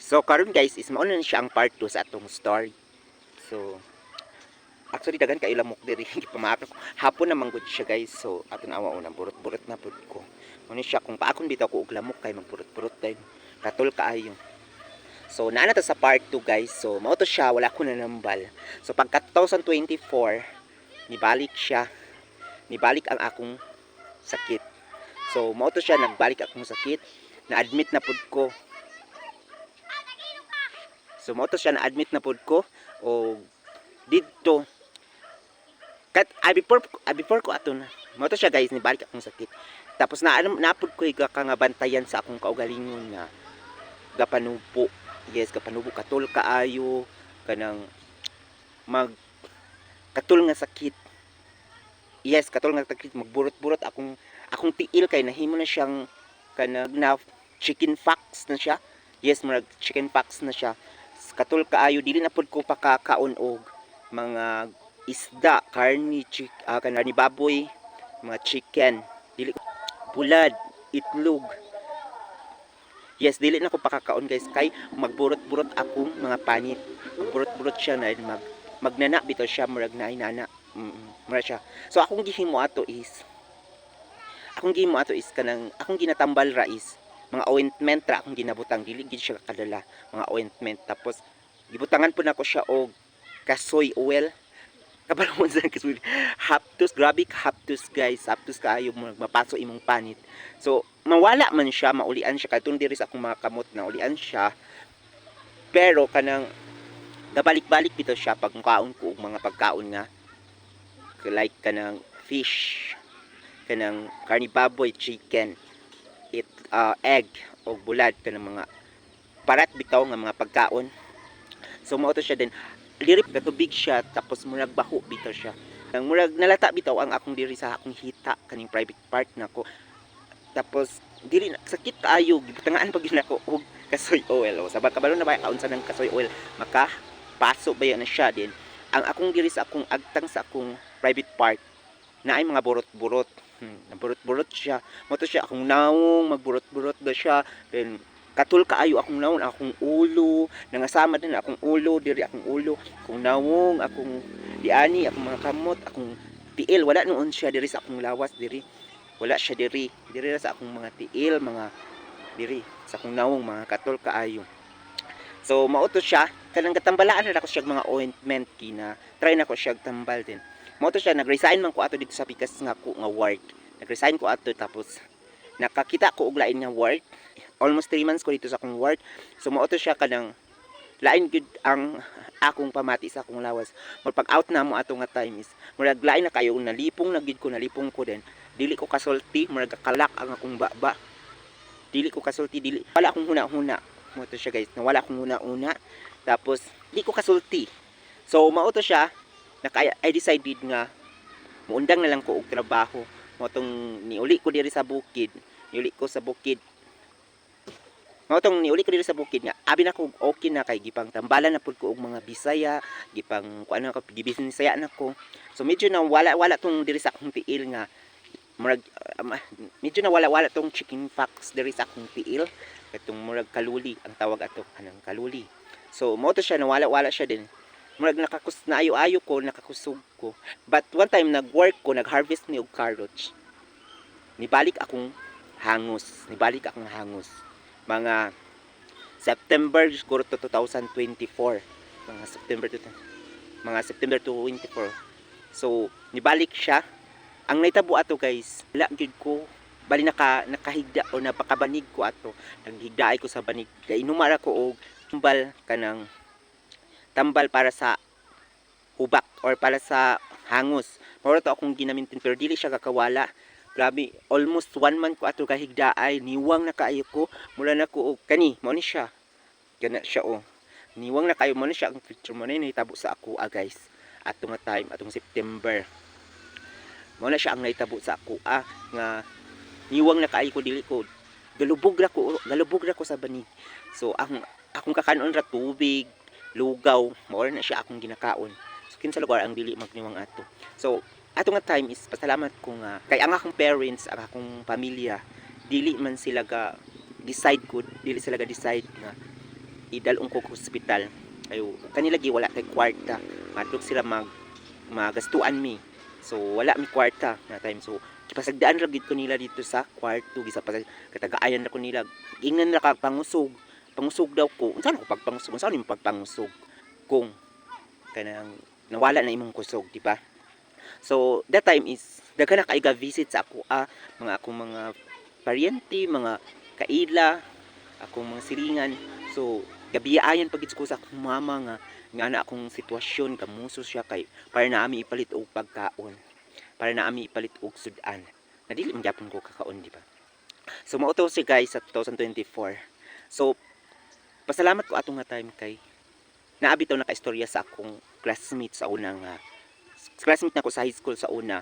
So karon guys is mauna na siya ang part 2 sa atong story. So actually dagan kayo lamok diri gipamaak ko. Hapon na manggod siya guys. So aton awa una burot-burot na pud ko. Muna siya kung paakon bitaw ko og lamok kay magburot-burot din. Katol kaayo. So naa na ta sa part 2 guys. So mao to siya wala ko nanambal. So pagka 2024 nibalik siya. Nibalik ang akong sakit. So mao to siya nagbalik akong sakit. Na-admit na pud ko. So mo to siya na-admit na pod ko o dito before ko ato na mo to siya guys nibalik akong sakit. Tapos napod ko iga ka nga bantayan sa akong kaugalingon nga gapanubo. Yes, gapanubo katol kaayo kanang mag katol nga sakit. Yes, katol nga sakit magburot-burot akong tiil kay nahimo na siyang kanang na chicken pox na siya. Yes, murag chicken pox na siya. Katul kaayo dili na pud ko pakakaon og mga isda, karni, kanani baboy, mga chicken, dili bulad, itlog. Yes, dili na ko pakakaon guys kay magburot-burot akong mga panit. Magburot-burot siya na magnana bitaw siya murag naay nana. Mura siya. So akong gihimo ato is kanang akong ginatambal ra is mga ointment ra akong ginabutang dili gid siya kadala mga ointment tapos gibutangan po nako siya og kasoy oil kabalon sa kasoy haptus grabe haptus guys haptus kaayo mo mapaso imong panit so mawala man siya maulian siya kadtong diri sa akong mga kamot na ulian siya pero kanang gabalik-balik bitaw siya pag kaon ko og mga pagkaon nga like kanang fish kanang karni baboy chicken egg o bulad kanang mga parat bitaw nga mga pagkaon. So mao to siya din lirip ka tubig siya tapos murag baho bitaw siya. Ang murag nalata bitaw ang akong diri sa akong hita kaning private part nako. Tapos dili na sakit kaayo gibutangaan pag ginako og kasoy oil o sabag kabalo na ba kaunsa ng kasoy oil maka paso ba na siya din. Ang akong diri sa akong agtang sa akong private part na ay mga burot-burot. Naburot-burot siya. Mo to siya akong naong magburot-burot da siya. Then katul kaayo akong naong akong ulo, nangasama din akong ulo, diri akong ulo, akong naong, akong diani, akong mga kamot, akong tiil wala noon siya diri sa akong lawas diri. Wala siya diri. Diri sa akong mga tiil, mga diri sa akong naong mga katul kaayo. So mao to siya kanang gatambalaan ra ko siya mga ointment kina. Try na ko siya tambal din. Mo to siya nagresign man ko ato dito sa pikas nga ko nga work. Nagresign ko ato tapos nakakita ko og lain nga work. Almost 3 months ko dito sa akong work. So mo to siya kanang lain gud ang akong pamati sa akong lawas. Mo pag out na mo ato nga time is murag lain na kayo nalipong na gid ko nalipong ko din. Dili ko kasulti murag kalak ang akong baba. Dili ko kasulti dili wala akong huna-huna. Mo to siya guys, wala akong huna-huna. Tapos di ko kasulti. So mao to siya I decided nga muundang na lang ko og trabaho mo tong niuli ko diri sa bukid niuli ko sa bukid nga abi na ko okay na kay gipang tambalan na pud ko og mga Bisaya gipang kuan na ko gibisnisaya na ko so medyo na wala tong diri sa akong tiil nga murag medyo na wala tong chicken pox diri sa akong tiil katong murag kaluli ang tawag ato kanang kaluli so mo to siya na wala siya din murag naayo-ayo ko, nakakusog ko. But one time nag-work ko, nag-harvest ni og carrots. Nibalik akong hangos. Mga September siguro to 2024. Mga September 24. So, nibalik siya. Ang naitabo ato guys, wala gyud ko bali nakahigda o napakabanig ko ato. Naghigdaay ko sa banig. Kay inumara ko og tambal para sa hubak or para sa hangos. Moro to akong ginamintin pero dili siya kakawala. Grabe, almost 1 month ko ato kahigdaay, niwang na kaayo ko. Mula na ko og kani, mo ni siya. Kana siya oh. Niwang na kayo mo ni siya ang picture mo na nahitabo sa ako guys. Atong time, atong September. Mo na siya ang nahitabo sa ako nga niwang na kaayo ko dili ko. Galubog ra ko sa banig. So akong kakanon ra tubig lugaw, mao na siya akong ginakaon. So kinsa lugar ang dili magniwang ato. So ato nga time is pasalamat ko nga kay ang akong parents, ang akong pamilya dili man sila ga decide nga idalong ko sa ospital. Ayo kanila gi wala kay kwarta. Madlok sila magastuan mi. So wala mi kwarta na time. So pasagdaan ra gid ko nila dito sa kwarto gisa pasag katagaayan ra ko nila. Ingnan ra ka pangusog. Pangusog daw ko. Unsa ko pagpangusog? Unsa ni pagpangusog? Kung kanang nawala na imong kusog, di ba? So that time is daghan na kay visit sa ako mga akong mga paryente, mga kaila, akong mga silingan. So gabiyaayan pagit ko sa akong mama nga na akong sitwasyon kamuso siya kay para na ami ipalit og pagkaon, para na ami ipalit og sudan na dili man gyapon ko kakaon, di ba? So mao to si guys sa 2024. So pasalamat ko atong nga time kay naabi to naka-istorya sa akong classmate sa una nga classmate nako sa high school sa una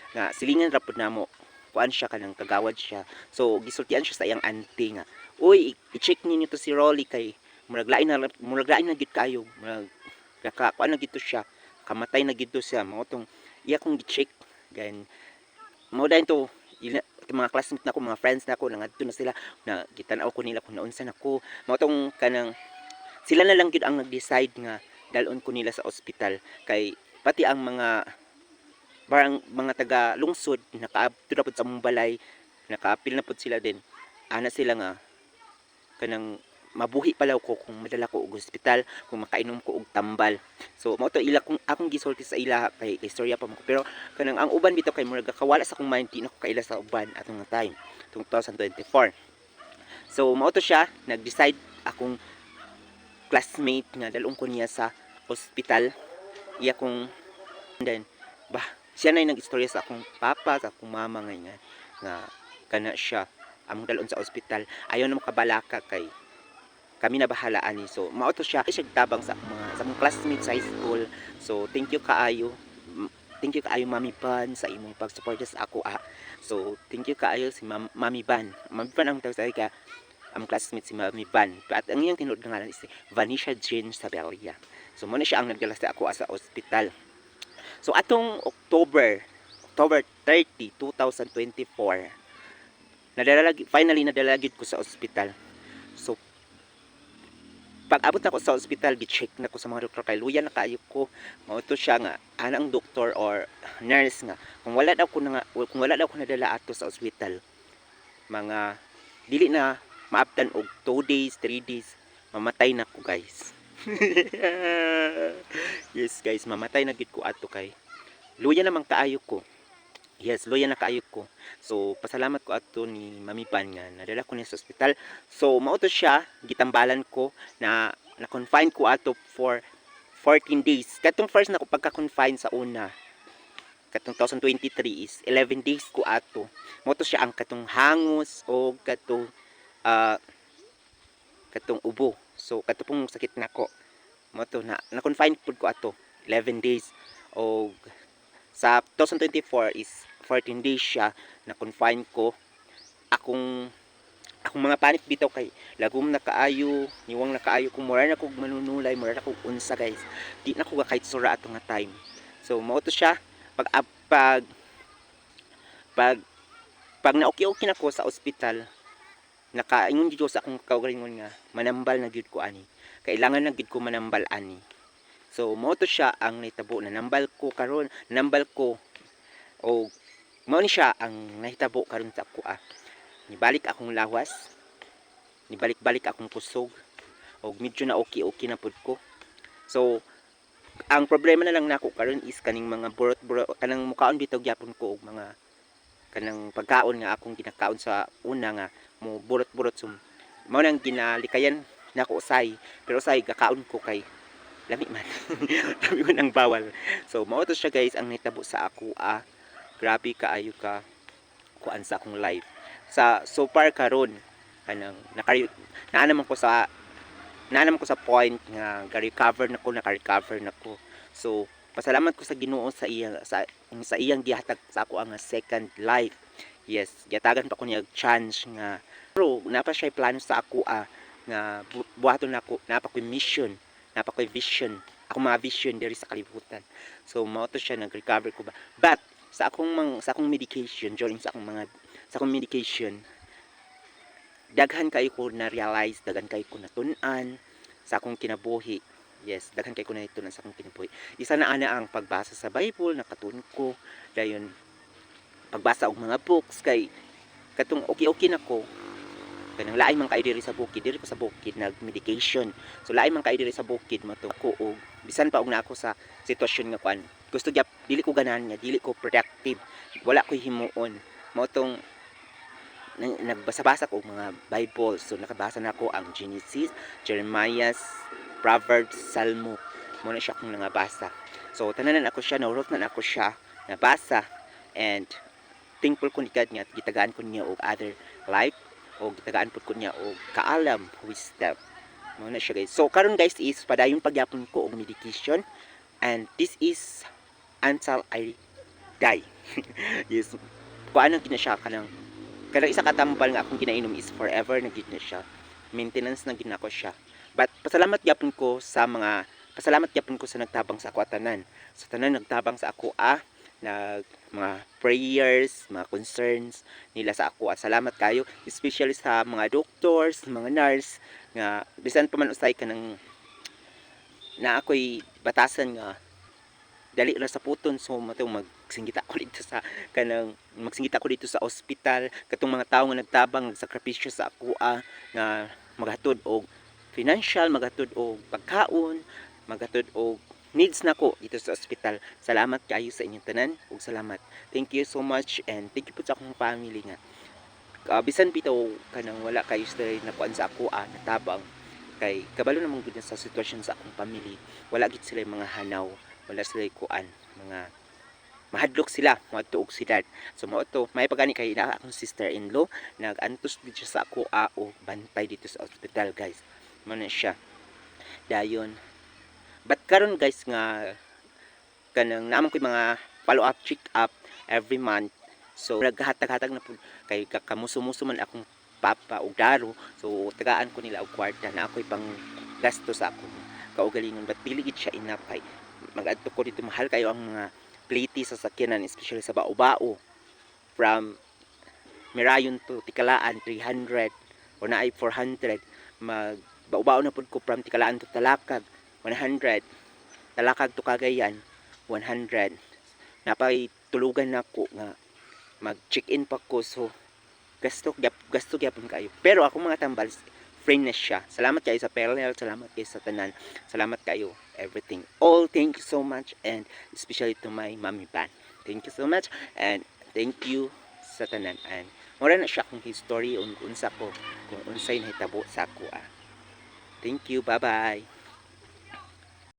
nga silingan ra pud namo kuan siya kanang kagawad siya. So gisultian siya sa iyang auntie nga, uy i-check ninyo to si Rolly kay murag lain na gid kayo, murag kuan na gid to siya, kamatay na gid to siya. Mao tong iya kong gi-check gan mao dayon to mga classmates nako, mga friends nako nangadto na sila na gitan-aw ko nila kung naunsa nako. Mao tong kanang sila na lang gid ang nag-decide nga dalon ko nila sa ospital kay pati ang mga taga lungsod nakaabto na pud sa mong balay, nakaapil na pud sila din. Ana sila nga kanang mabuhi palaw ko kung madala ko og ospital, kung makainom ko og tambal. So mao to ila kung akong gisulti sa ila kay istorya pa mo. Pero kanang ang uban bitaw kay murag kawala sa akong mind, di na ko kaila sa uban atong time 2024. So mao to siya, nag-decide akong classmate nga dalong ko niya sa ospital. Iya kong then siya na yung nag-istorya sa akong papa, sa akong mama nga kana siya among dalon sa ospital. Ayaw na makabalaka kay kami na bahala ani. So mao to siya tabang sa akong classmates sa high school. So thank you kaayo Mami Ban sa imong pagsuporta sa ako. So thank you kaayo si Mami Ban. Mami Ban ang tawag ka ang classmate si Mami Ban. At ang iyang tinuod nga ngalan is Vanisha Jane Sabelia. So mo na siya ang nagdala sa ako sa ospital. So atong October 30, 2024, finally nadalagid ko sa ospital. So pag abot na ko sa ospital, gi-check na ko sa mga doktor kay luya na kaayo ko. Mao to siya nga anang doktor or nurse nga kung wala daw ko nadala ato sa ospital, mga dili na maabtan og 2 days, 3 days, mamatay na ko guys. Yes guys, mamatay na gid ko ato kay luya namang kaayo ko. Yes, luya na kaayo ko. So pasalamat ko ato ni Mami Pan nga nadala ko niya sa ospital. So mao to siya, gitambalan ko na confine ko ato for 14 days. Katong first na ko pagka-confine sa una, katong 2023 is 11 days ko ato. Mao to siya ang katong hangos o katong ubo. So katong sakit nako. Mo to na confine pud ko ato 11 days. O sa 2024 is 14 days siya na confine ko. Akong mga panit bitaw kay lagom na kaayo, niwang na kaayo kung mura na kog manunulay, mura na kog unsa guys. Di na ko kahit sura ato nga time. So mao to siya pag na okay na ko sa ospital, nakaingon gid ko sa akong kaugalingon nga manambal na gid ko ani. Kailangan na gid ko manambal ani. So mao to siya ang nahitabo na nambal ko o mao ni siya ang nahitabo karon sa ako. Nibalik akong lawas, nibalik-balik akong kusog o medyo na okay na pud ko. So ang problema na lang nako karon is kaning mga burot kanang mukaon bitaw gyapon ko og mga kanang pagkaon nga akong ginakaon sa una nga mo burot sum mao nang ginalikayan nako usay, pero usay gakaon ko kay lami man. Lami man ang bawal. So mao to siya guys ang nahitabo sa ako. Grabe kaayo ka kuan sa akong life. So far karon kanang naanaman ko sa point nga naka-recover nako. So pasalamat ko sa Ginoo sa iyang gihatag sa ako ang second life. Yes, gihatagan pa ko niya chance nga pero napa siya plano sa ako nga buhaton nako, napa ko mission, napa ko vision. Ako mga vision diri sa kalibutan. So mao to siya nag-recover ko ba. But sa akong medication, during sa akong medication, daghan kayo ko na realize, daghan kayo ko natun-an sa akong kinabuhi. Yes, daghan kay ko na ito sa akong kinabuhi. Isa na ana ang pagbasa sa Bible, nakatun ko. Dayon, pagbasa og mga books, kay katong okay na ko. Kanang lain man kayo diri sa bukid, diri ko sa bukid nag-medication. So lain man kayo diri sa bukid matong ko og bisan pa og na ako sa sitwasyon nga kwan. Gusto gyap dili ko ganahan nga, dili ko productive. Wala ko himuon. Mao tong nagbasa-basa ko og mga Bible. So nakabasa na ako ang Genesis, Jeremiah, Proverbs, Salmo. Mo na siya akong nangabasa. So tananan ako siya, naurot na ako siya, nabasa, and thankful ko ni God nga gitagaan ko niya og other life, o gitagaan pud ko niya og kaalam, wisdom. Mo na siya guys. So karon guys is padayon pagyapon ko og medication, and this is until I die. Yes. Kuan ang gina siya kanang isa katambal nga akong ginainom is forever na gid na siya. Maintenance na gid nako siya. But pasalamat gyapon ko sa nagtabang sa ako tanan. Sa tanan nagtabang sa ako mga prayers, mga concerns nila sa ako. Salamat kayo, especially sa mga doctors, mga nurse nga bisan pa man usay ka ng na ako'y batasan nga dali ra sa puton, so matong magsinggita ko dito sa ospital, katong mga tawo nga nagtabang nagsakripisyo sa ako nga maghatod og financial, maghatod og pagkaon, maghatod og needs nako dito sa ospital. Salamat kayo sa inyong tanan ug salamat. Thank you so much, and thank you po sa akong family nga bisan bitaw kanang wala kayo sa nakuan sa ako natabang kay kabalo namang gud sa sitwasyon sa akong family. Wala gid sila mga hanaw, wala sila kuan, mga mahadlok sila, mga tuog sila. So mao to, may pagani kay na akong sister-in-law nag-antos dito sa ako o bantay dito sa ospital guys. Mo na siya. Dayon. But karon guys nga kanang naamon ko mga follow up, check up every month. So naghatag-hatag na po kay kamuso-muso man akong papa og daro. So tagaan ko nila og kwarta na ako'y pang gasto sa akong kaugalingon, but dili gid siya enough kay mag-adto ko dito mahal kayo ang mga pliti sa sakyanan, especially sa Bao-Bao. From Mirayon to Tikalaan 300 o na ay 400. Mag Bao-Bao na pud ko from Tikalaan to Talakag 100. Talakag to Cagayan 100. Napay tulugan nako nga mag-check-in pa ko, so gasto gyapon kayo. Pero ako mga tambal friend na siya. Salamat kayo sa parallel, salamat kayo sa tanan, salamat kayo everything. All thank you so much, and especially to my mommy ban. Thank you so much, and thank you sa tanan. And mura na siya akong history unsa ko kung unsay nahitabo sa ako. Thank you, bye bye.